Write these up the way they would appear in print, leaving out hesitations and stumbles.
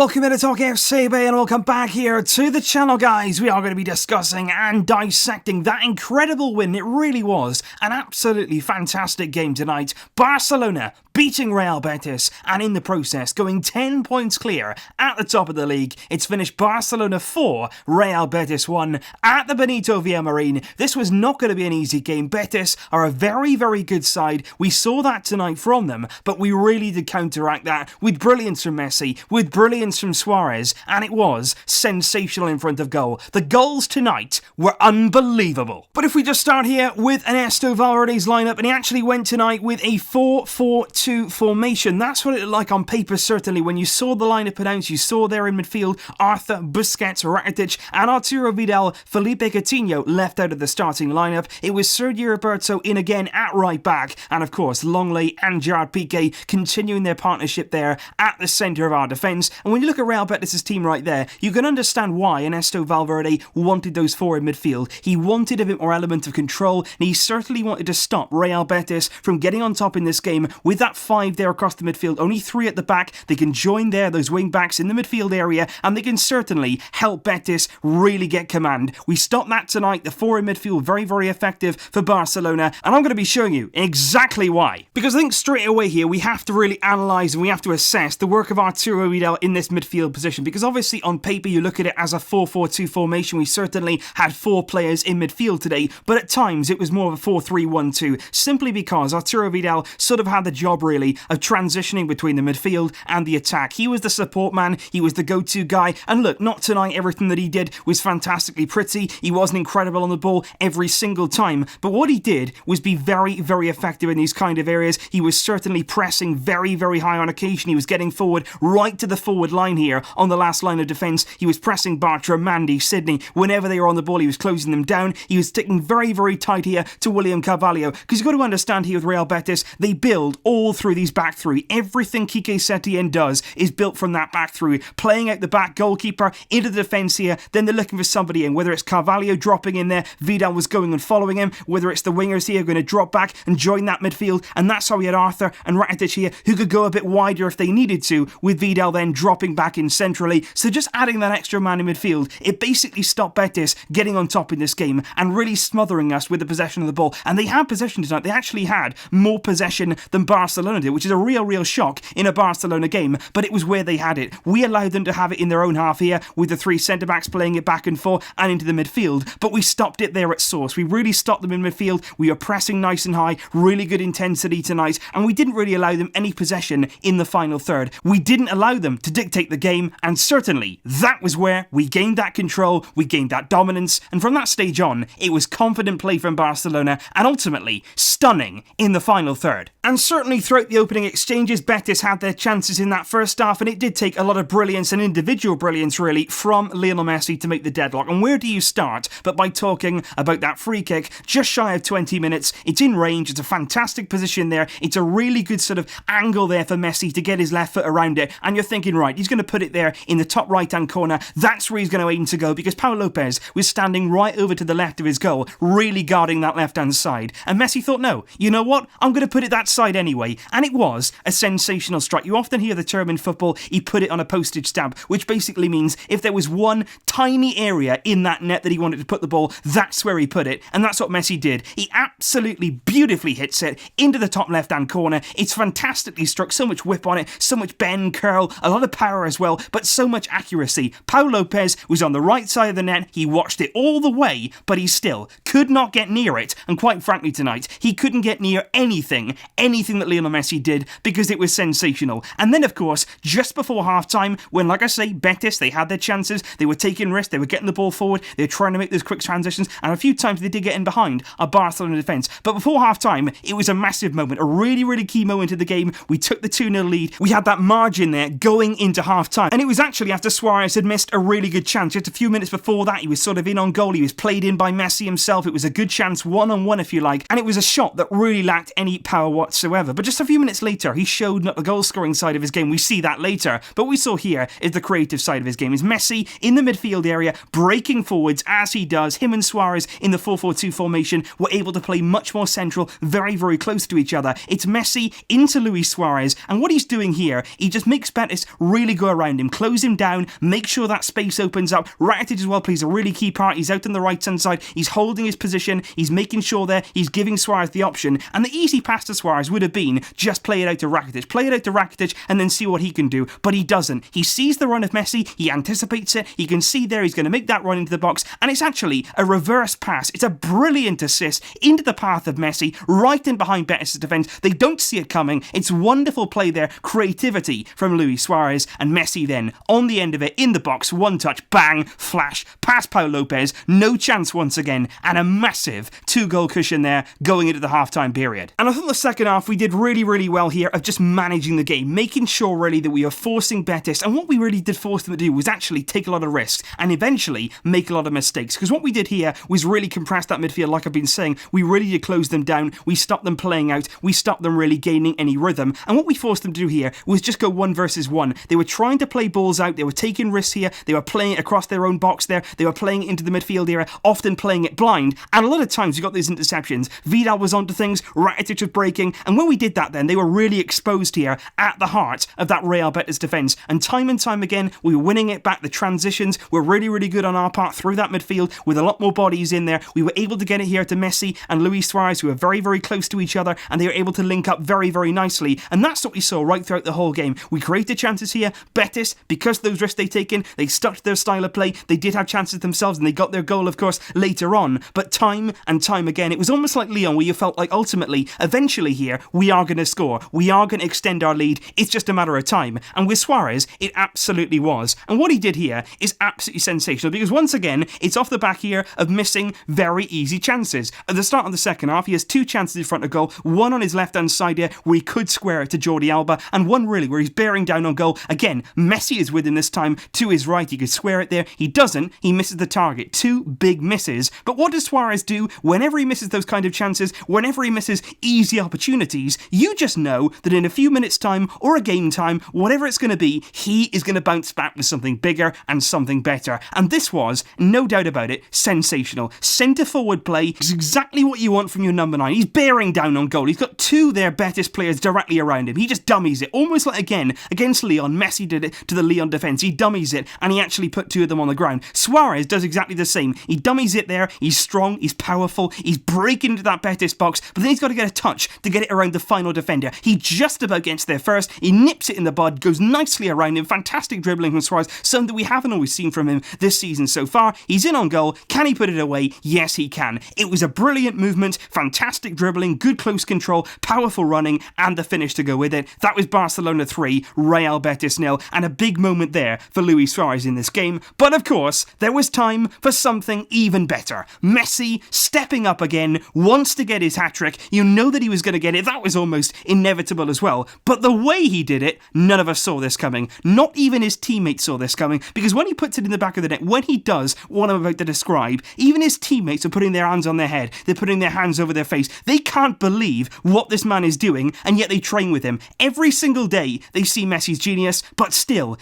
Welcome to TalkFCB and welcome back here to the channel, guys. We are going to be discussing and dissecting that incredible win. It really was an absolutely fantastic game tonight. Barcelona beating Real Betis and in the process going 10 points clear at the top of the league. It's finished Barcelona 4, Real Betis 1 at the Benito Villamarin. This was not going to be an easy game. Betis are a very, very good side. We saw that tonight from them, but we really did counteract that with brilliance from Messi, with brilliance from SUÁREZ'S, and it was sensational in front of goal. The goals tonight were unbelievable. But if we just start here with Ernesto Valverde's lineup, and he actually went tonight with a 4-4-2 formation. That's what it looked like on paper, certainly. When you saw the lineup announced, you saw there in midfield Arthur, Busquets, Rakitic, and Arturo Vidal. Felipe Coutinho left out of the starting lineup. It was Sergio Roberto in again at right back, and of course Longley and Gerard Piqué continuing their partnership there at the centre of our defence. And when you look at Real Betis' team right there, you can understand why Ernesto Valverde wanted those four in midfield. He wanted a bit more element of control, and he certainly wanted to stop Real Betis from getting on top in this game with that five there across the midfield. Only three at the back. They can join there, those wing backs in the midfield area, and they can certainly help Betis really get command. We stopped that tonight. The four in midfield, very, very effective for Barcelona, and I'm going to be showing you exactly why. Because I think straight away here, we have to really analyse and we have to assess the work of Arturo Vidal in this midfield position, because obviously on paper you look at it as a 4-4-2 formation. We certainly had four players in midfield today, but at times it was more of a 4-3-1-2, simply because Arturo Vidal sort of had the job really of transitioning between the midfield and the attack. He was the support man, he was the go-to guy, and look, not tonight, everything that he did was fantastically pretty. He wasn't incredible on the ball every single time, but what he did was be very, very effective in these kind of areas. He was certainly pressing very, very high on occasion. He was getting forward right to the forward line here on the last line of defence. He was pressing Bartra, Mandy, Sydney. Whenever they were on the ball, he was closing them down. He was sticking very, very tight here to William Carvalho, because you've got to understand here with Real Betis, they build all through these back three. Everything Quique Setien does is built from that back three, playing out the back goalkeeper into the defence here. Then they're looking for somebody in, whether it's Carvalho dropping in there, Vidal was going and following him, whether it's the wingers here going to drop back and join that midfield, and that's how we had Arthur and Rakitic here who could go a bit wider if they needed to, with Vidal then dropping back in centrally. So just adding that extra man in midfield, it basically stopped Betis getting on top in this game and really smothering us with the possession of the ball. And they had possession tonight. They actually had more possession than Barcelona did, which is a real shock in a Barcelona game, but it was where they had it. We allowed them to have it in their own half here, with the three centre-backs playing it back and forth and into the midfield, but we stopped it there at source. We really stopped them in midfield. We were pressing nice and high, really good intensity tonight, and we didn't really allow them any possession in the final third. We didn't allow them to dictate the game, and certainly that was where we gained that control, we gained that dominance, and from that stage on, it was confident play from Barcelona, and ultimately stunning in the final third. And certainly throughout the opening exchanges, Betis had their chances in that first half, and it did take a lot of brilliance and individual brilliance really from Lionel Messi to make the deadlock. And where do you start but by talking about that free kick just shy of 20 minutes. It's in range, it's a fantastic position there, it's a really good sort of angle there for Messi to get his left foot around it, and you're thinking, right, he's going to put it there in the top right hand corner. That's where he's going to aim to go, because Pau Lopez was standing right over to the left of his goal, really guarding that left hand side, and Messi thought, no, you know what, I'm going to put it that side anyway. And it was a sensational strike. You often hear the term in football, he put it on a postage stamp, which basically means if there was one tiny area in that net that he wanted to put the ball, that's where he put it, and that's what Messi did. He absolutely beautifully hits it into the top left hand corner. It's fantastically struck, so much whip on it, so much bend, curl, a lot of power as well, but so much accuracy. Pau Lopez was on the right side of the net, he watched it all the way, but he still could not get near it, and quite frankly tonight, he couldn't get near anything that Lionel Messi did, because it was sensational. And then of course, just before half-time, when, like I say, Betis, they had their chances, they were taking risks, they were getting the ball forward, they were trying to make those quick transitions, and a few times they did get in behind a Barcelona defence. But before half-time, it was a massive moment, a really key moment of the game. We took the 2-0 lead, we had that margin there going into half-time, and it was actually after SUÁREZ'S had missed a really good chance. Just a few minutes before that, he was sort of in on goal, he was played in by Messi himself. It was a good chance, one-on-one if you like, and it was a shot that really lacked any power whatsoever. But just a few minutes later, he showed not the goal-scoring side of his game. We see that later, but what we saw here is the creative side of his game. Is Messi in the midfield area, breaking forwards as he does. Him and SUÁREZ'S in the 4-4-2 formation were able to play much more central, very close to each other. It's Messi into Luis SUÁREZ'S, and what he's doing here, he just makes Betis really really go around him, close him down, make sure that space opens up. Rakitic as well plays a really key part. He's out on the right hand side, he's holding his position, he's making sure there, he's giving Suarez the option, and the easy pass to Suarez would have been just play it out to Rakitic, and then see what he can do, but he doesn't. He sees the run of Messi, he anticipates it, he can see there he's going to make that run into the box, and it's actually a reverse pass. It's a brilliant assist into the path of Messi, right in behind Betis' defence. They don't see it coming. It's wonderful play there, creativity from Luis Suarez, and Messi then on the end of it, in the box, one touch, bang, flash, past Pau Lopez, no chance once again, and a massive 2-goal cushion there going into the half-time period. And I thought the second half we did really well here of just managing the game, making sure really that we were forcing Betis, and what we really did force them to do was actually take a lot of risks and eventually make a lot of mistakes, because what we did here was really compress that midfield. Like I've been saying, we really did close them down, we stopped them playing out, we stopped them really gaining any rhythm, and what we forced them to do here was just go 1 versus 1. They were trying to play balls out, they were taking risks here, they were playing it across their own box there, they were playing it into the midfield area, often playing it blind, and a lot of times you got these interceptions. Vidal was onto things, Rakitic was breaking, and when we did that then, they were really exposed here at the heart of that Real Betis defence, and time again, we were winning it back. The transitions were really good on our part through that midfield with a lot more bodies in there. We were able to get it here to Messi and Luis Suarez, who were very close to each other, and they were able to link up very nicely, and that's what we saw right throughout the whole game. We created chances here. Betis, because of those risks they'd taken, they stuck to their style of play. They did have chances themselves, and they got their goal, of course, later on, but time and time again, it was almost like Lyon, where you felt like ultimately, eventually here, we are going to score. We are going to extend our lead. It's just a matter of time, and with Suarez, it absolutely was. And what he did here is absolutely sensational, because once again, it's off the back here of missing very easy chances. At the start of the second half, he has 2 chances in front of goal, one on his left-hand side here, where he could square it to Jordi Alba, and one really where he's bearing down on goal. Again, Messi is with him this time, to his right, he could square it there. He doesn't, he misses the target. 2 big misses. But what does Suarez do whenever he misses those kind of chances, whenever he misses easy opportunities? You just know that in a few minutes' time, or a game time, whatever it's going to be, he is going to bounce back with something bigger and something better. And this was, no doubt about it, sensational. Centre forward play is exactly what you want from your number 9. He's bearing down on goal. He's got 2 there Betis players directly around him. He just dummies it, almost like again against Lyon. Messi did it to the Lyon defence. He dummies it, and he actually put 2 of them on the ground. Suarez does exactly the same. He dummies it there. He's strong. He's powerful. He's breaking into that Betis box, but then he's got to get a touch to get it around the final defender. He just about gets there first. He nips it in the bud, goes nicely around him. Fantastic dribbling from Suarez, something that we haven't always seen from him this season so far. He's in on goal. Can he put it away? Yes, he can. It was a brilliant movement, fantastic dribbling, good close control, powerful running, and the finish to go with it. That was Barcelona 3, Real Betis 0, and a big moment there for Luis Suarez in this game. But of course, there was time for something even better. Messi stepping up again, wants to get his hat-trick. You know that he was going to get it. That was almost inevitable as well. But the way he did it, none of us saw this coming. Not even his teammates saw this coming, because when he puts it in the back of the net, when he does what I'm about to describe, even his teammates are putting their hands on their head. They're putting their hands over their face. They can't believe what this man is doing, and yet they train with him. Every single day, they see Messi's genius, but still,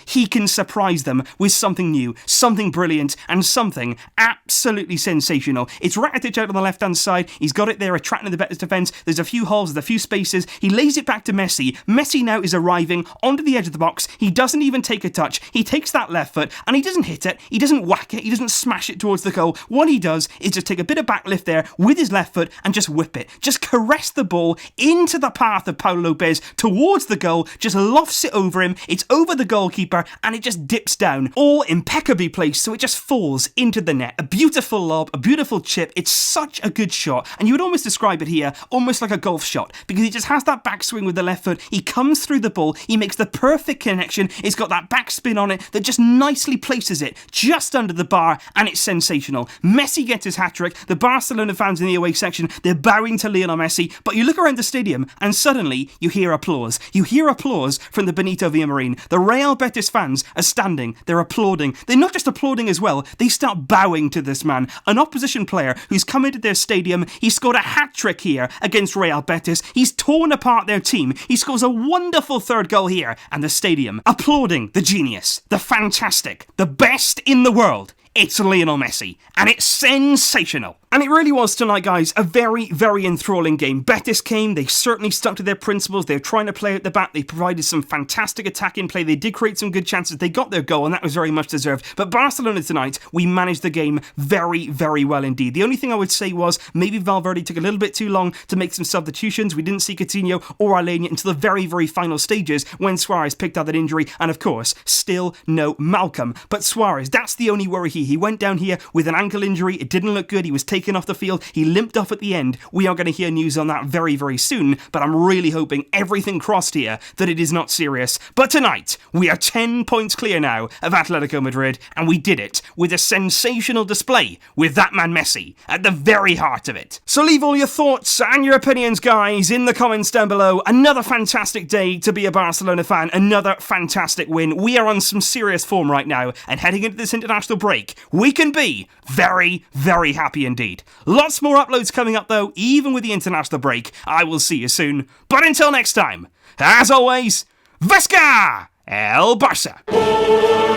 he can surprise them with something new, something brilliant, and something absolutely sensational. It's Rakitic out on the left-hand side. He's got it there, attracting the Betis defence. There's a few holes, there's a few spaces. He lays it back to Messi. Messi now is arriving onto the edge of the box. He doesn't even take a touch. He takes that left foot, and he doesn't hit it. He doesn't whack it. He doesn't smash it towards the goal. What he does is just take a bit of backlift there with his left foot and just whip it. Just caress the ball into the path of Pau Lopez towards the goal. Just lofts it over him. It's over the goalkeeper, and it just dips down. All impeccably placed, so it just falls into the net. A beautiful lob, a beautiful chip. It's such a good shot, and you would almost describe it here almost like a golf shot, because he just has that backswing with the left foot. He comes through the ball. He makes the perfect connection. It's got that backspin on it that just nicely places it just under the bar, and it's sensational. Messi gets his hat-trick. The Barcelona fans in the away section, they're bowing to Lionel Messi, but you look around the stadium and suddenly you hear applause. You hear applause from the Benito Villamarin. The Real Betis fans are standing. They're applauding. They're not just applauding as well. They start bowing to this man, an opposition player who's come into their stadium. He scored a hat-trick here against Real Betis. He's torn apart their team. He scores a wonderful third goal here, and the stadium applauding the genius, the fantastic, the best in the world. It's Lionel Messi, and it's sensational. And it really was tonight, guys, a very, very enthralling game. Betis came, they certainly stuck to their principles, they were trying to play at the back, they provided some fantastic attacking play, they did create some good chances, they got their goal, and that was very much deserved. But Barcelona tonight, we managed the game very, very well indeed. The only thing I would say was maybe Valverde took a little bit too long to make some substitutions. We didn't see Coutinho or Alenia until the very, very final stages when Suarez picked up that injury, and of course, still no Malcolm. But Suarez, that's the only worry here. He went down here with an ankle injury, it didn't look good, he was taken off the field, he limped off at the end. We are going to hear news on that very, very soon, but I'm really hoping, everything crossed here, that it is not serious. But tonight, we are 10 points clear now of Atletico Madrid, and we did it with a sensational display with that man Messi at the very heart of it. So leave all your thoughts and your opinions, guys, in the comments down below. Another fantastic day to be a Barcelona fan, another fantastic win. We are on some serious form right now, and heading into this international break, we can be very, very happy indeed. Lots more uploads coming up though, even with the international break. I will see you soon. But until next time, as always, Vesca el Barça!